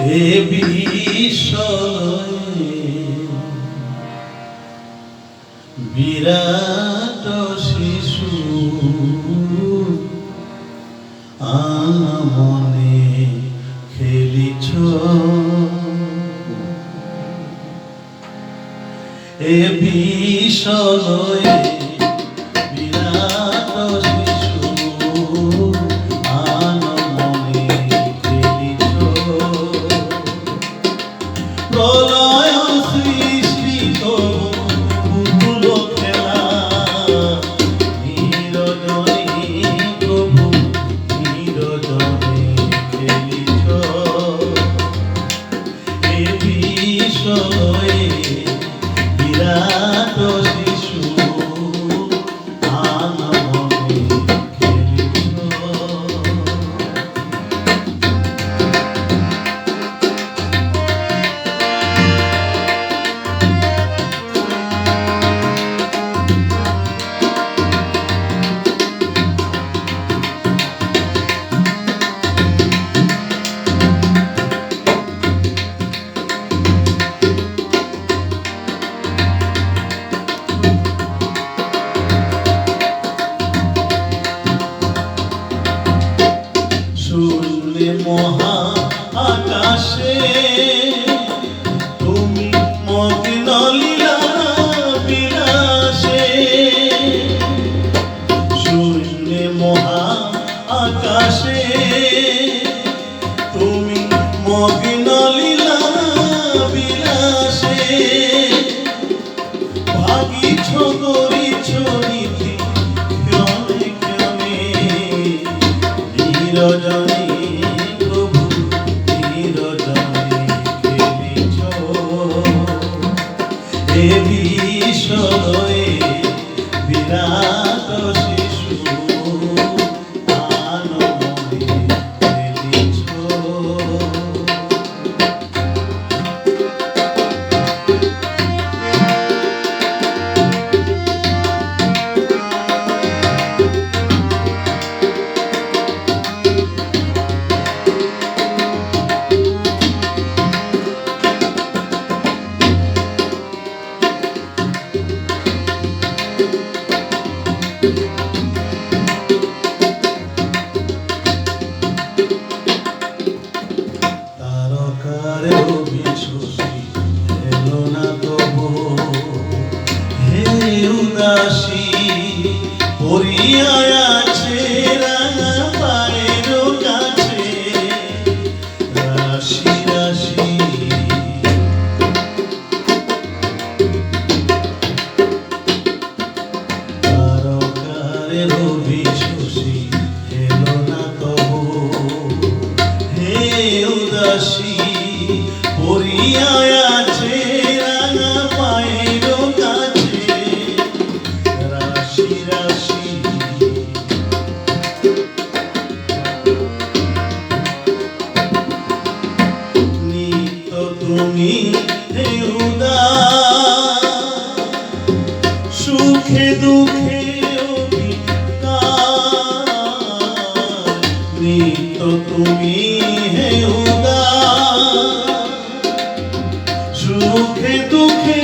এ বিষয়ে বিরাট শিশু আমনে খেলিছ এ বিষয়ে বিরাট শিশু আমনে খেলিছ প্রলয় সৃষ্টি পুতুল খেলা নিরজনে প্রভু নিরজনে খেলিছ এ বিষয়ে বিরাট শিশু আমনে খেলিছ শুনলে মহা আকাশে তুমি মগ্ন লীলা বিলাসে শুনলে মহা আকাশে তুমি মগ্ন লীলা বিলাসে ভাগিছ করিছ নীতি ক্ষণে ক্ষণে নিরজনে প্রভু নিরজনে খেলিছ এ বিষয়ে বিরাট শিশু আনমনে খেলিছ তারকার অভিশোষী এলো না তবু হে উদাসী পড়িয়া আছে রাঙা পায়ের কাছে রাশি রাশি তারকার অভিশোষী এলো না তবু হে উদাসী পড়িয়া আছে রাঙা পায়ের কাছে রাশি রাশি নিত্য তুমি হে উদাস সুখে দুঃখে নিত্য তুমি হে উদাস সুখে দুঃখে